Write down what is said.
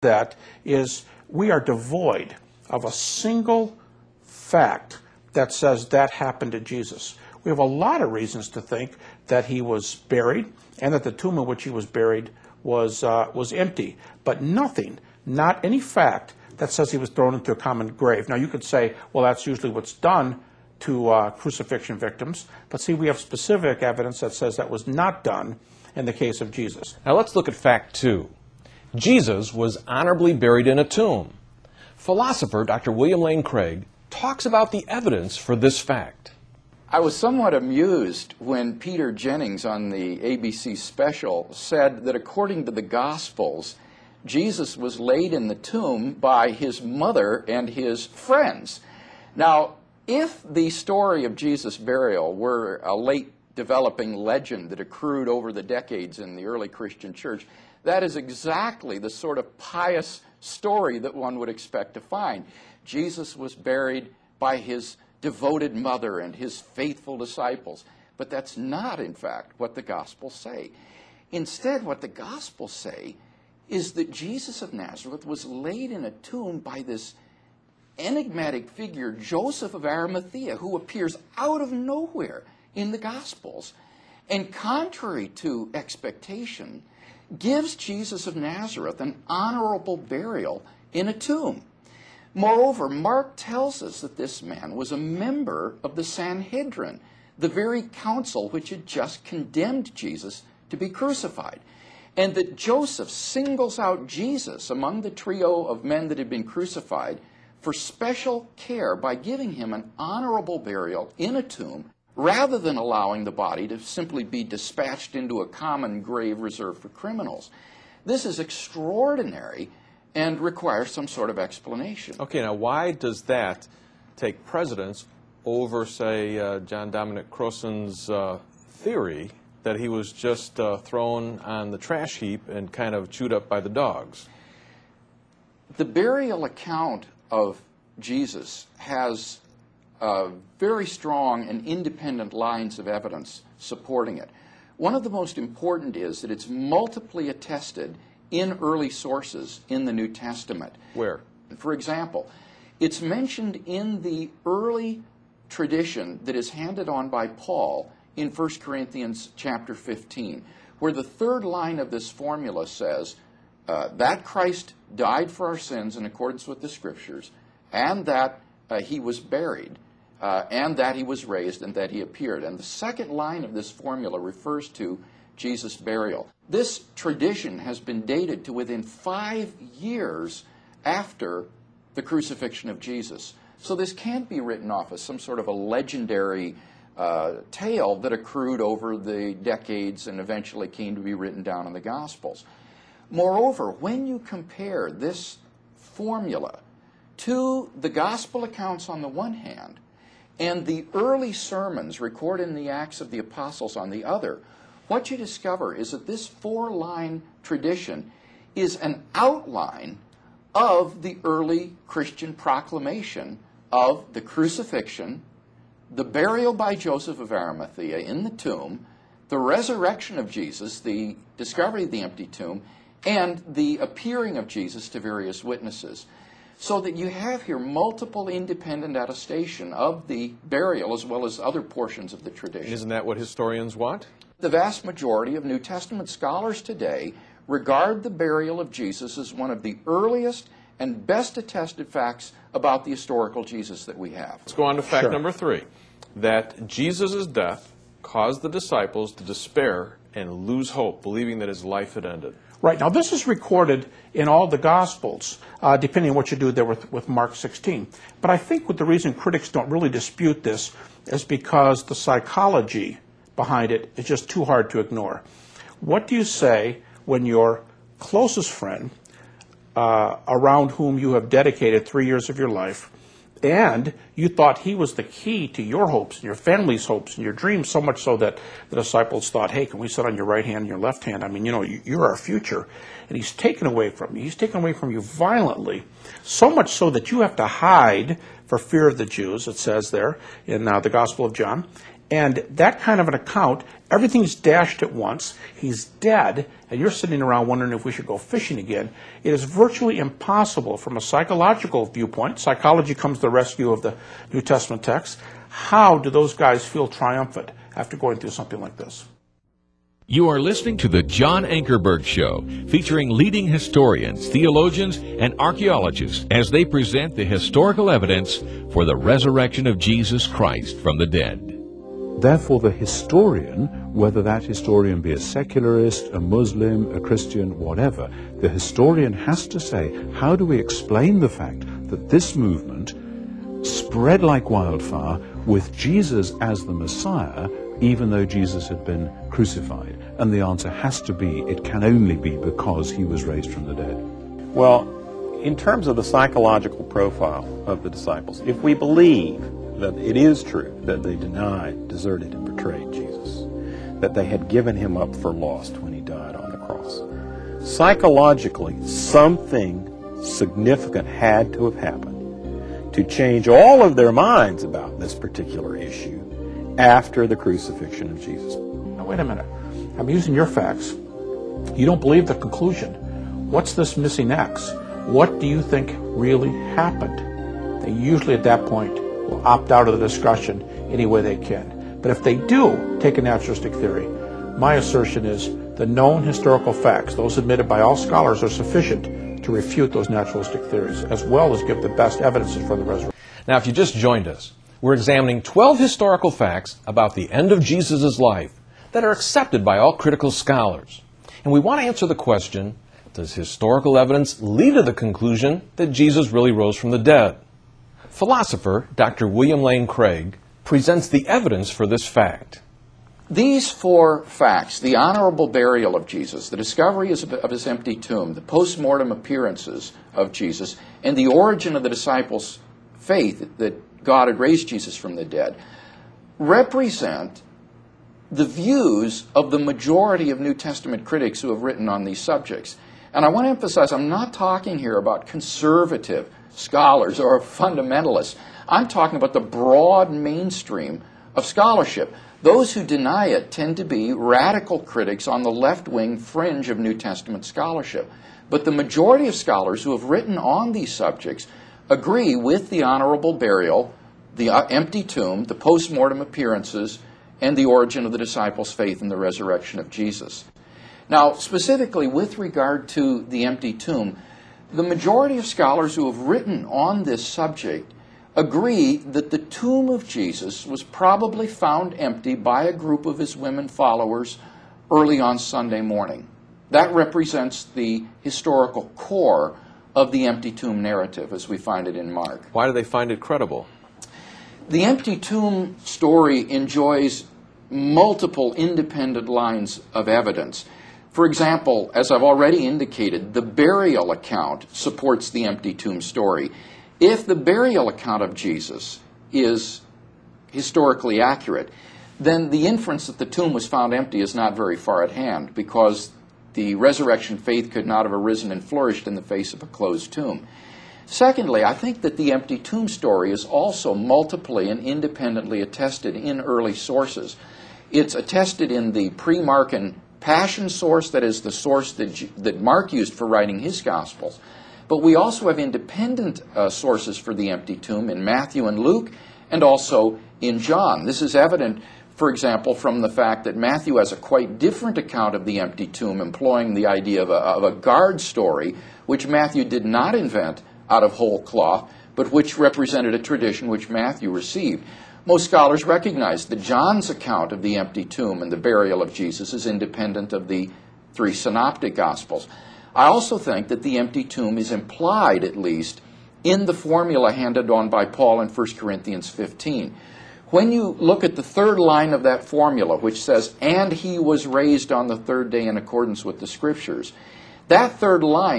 that is we are devoid of a single fact that says that happened to Jesus. We have a lot of reasons to think that he was buried and that the tomb in which he was buried was empty, but nothing, not any fact that says he was thrown into a common grave. Now you could say, well, that's usually what's done to crucifixion victims, but see, we have specific evidence that says that was not done in the case of Jesus. Now let's look at fact 2. Jesus was honorably buried in a tomb. Philosopher Dr. William Lane Craig talks about the evidence for this fact. I was somewhat amused when Peter Jennings on the ABC special said that according to the Gospels, Jesus was laid in the tomb by his mother and his friends. Now, if the story of Jesus' burial were a late developing legend that accrued over the decades in the early Christian church, that is exactly the sort of pious story that one would expect to find. Jesus was buried by his devoted mother and his faithful disciples. But that's not, in fact, what the Gospels say. Instead, what the Gospels say is that Jesus of Nazareth was laid in a tomb by this enigmatic figure, Joseph of Arimathea, who appears out of nowhere in the Gospels, and contrary to expectation, gives Jesus of Nazareth an honorable burial in a tomb. Moreover, Mark tells us that this man was a member of the Sanhedrin, the very council which had just condemned Jesus to be crucified, and that Joseph singles out Jesus among the trio of men that had been crucified for special care by giving him an honorable burial in a tomb rather than allowing the body to simply be dispatched into a common grave reserved for criminals. This is extraordinary and requires some sort of explanation. Okay, now why does that take precedence over, say, John Dominic Crossan's theory that he was just thrown on the trash heap and kind of chewed up by the dogs? The burial account of Jesus has very strong and independent lines of evidence supporting it. One of the most important is that it's multiply attested in early sources in the New Testament. Where? For example, it's mentioned in the early tradition that is handed on by Paul in 1 Corinthians chapter 15, where the third line of this formula says that Christ died for our sins in accordance with the Scriptures, and that he was buried, and that he was raised, and that he appeared. And the second line of this formula refers to Jesus' burial. This tradition has been dated to within 5 years after the crucifixion of Jesus. So this can't be written off as some sort of a legendary tale that accrued over the decades and eventually came to be written down in the Gospels. Moreover, when you compare this formula to the Gospel accounts on the one hand and the early sermons recorded in the Acts of the Apostles on the other, what you discover is that this 4-line tradition is an outline of the early Christian proclamation of the crucifixion, the burial by Joseph of Arimathea in the tomb, the resurrection of Jesus, the discovery of the empty tomb, and the appearing of Jesus to various witnesses. So that you have here multiple independent attestation of the burial as well as other portions of the tradition. Isn't that what historians want? The vast majority of New Testament scholars today regard the burial of Jesus as one of the earliest and best attested facts about the historical Jesus that we have. Let's go on to fact number 3, that Jesus' death caused the disciples to despair and lose hope, believing that his life had ended. Right. Now, this is recorded in all the Gospels, depending on what you do there with Mark 16. But I think the reason critics don't really dispute this is because the psychology behind it is just too hard to ignore. What do you say when your closest friend, around whom you have dedicated 3 years of your life, and you thought he was the key to your hopes and your family's hopes and your dreams, so much so that the disciples thought, hey, can we sit on your right hand and your left hand? I mean, you know, you're our future. And he's taken away from you. He's taken away from you violently, so much so that you have to hide for fear of the Jews, it says there in the Gospel of John. And that kind of an account, everything's dashed at once, he's dead, and you're sitting around wondering if we should go fishing again. It is virtually impossible from a psychological viewpoint. Psychology comes to the rescue of the New Testament text. How do those guys feel triumphant after going through something like this? You are listening to the John Ankerberg Show, featuring leading historians, theologians, and archaeologists as they present the historical evidence for the resurrection of Jesus Christ from the dead. Therefore, the historian, whether that historian be a secularist, a Muslim, a Christian, whatever, the historian has to say, how do we explain the fact that this movement spread like wildfire with Jesus as the Messiah, even though Jesus had been crucified? And the answer has to be, it can only be because he was raised from the dead. Well, in terms of the psychological profile of the disciples, if we believe that it is true that they denied, deserted, and betrayed Jesus, that they had given him up for lost when he died on the cross, psychologically, something significant had to have happened to change all of their minds about this particular issue after the crucifixion of Jesus. Now, wait a minute. I'm using your facts. You don't believe the conclusion. What's this missing X? What do you think really happened? They usually at that point will opt out of the discussion any way they can. But if they do take a naturalistic theory, my assertion is the known historical facts, those admitted by all scholars, are sufficient to refute those naturalistic theories, as well as give the best evidences for the resurrection. Now, if you just joined us, we're examining 12 historical facts about the end of Jesus' life that are accepted by all critical scholars. And we want to answer the question, does historical evidence lead to the conclusion that Jesus really rose from the dead? Philosopher Dr. William Lane Craig presents the evidence for this fact. These four facts, the honorable burial of Jesus, the discovery of his empty tomb, the post-mortem appearances of Jesus, and the origin of the disciples' faith that God had raised Jesus from the dead, represent the views of the majority of New Testament critics who have written on these subjects. And I want to emphasize, I'm not talking here about conservative scholars or fundamentalists. I'm talking about the broad mainstream of scholarship. Those who deny it tend to be radical critics on the left-wing fringe of New Testament scholarship. But the majority of scholars who have written on these subjects agree with the honorable burial, the empty tomb, the post-mortem appearances, and the origin of the disciples' faith in the resurrection of Jesus. Now, specifically with regard to the empty tomb, the majority of scholars who have written on this subject agree that the tomb of Jesus was probably found empty by a group of his women followers early on Sunday morning. That represents the historical core of the empty tomb narrative as we find it in Mark. Why do they find it credible? The empty tomb story enjoys multiple independent lines of evidence. For example, as I've already indicated, the burial account supports the empty tomb story. If the burial account of Jesus is historically accurate, then the inference that the tomb was found empty is not very far at hand, because the resurrection faith could not have arisen and flourished in the face of a closed tomb. Secondly, I think that the empty tomb story is also multiply and independently attested in early sources. It's attested in the pre-Markan Passion source, that is the source that Mark used for writing his Gospels. But we also have independent sources for the empty tomb in Matthew and Luke, and also in John. This is evident, for example, from the fact that Matthew has a quite different account of the empty tomb, employing the idea of a guard story, which Matthew did not invent out of whole cloth, but which represented a tradition which Matthew received. Most scholars recognize that John's account of the empty tomb and the burial of Jesus is independent of the three synoptic Gospels. I also think that the empty tomb is implied, at least, in the formula handed on by Paul in 1 Corinthians 15. When you look at the third line of that formula, which says, "And he was raised on the third day in accordance with the Scriptures," that third line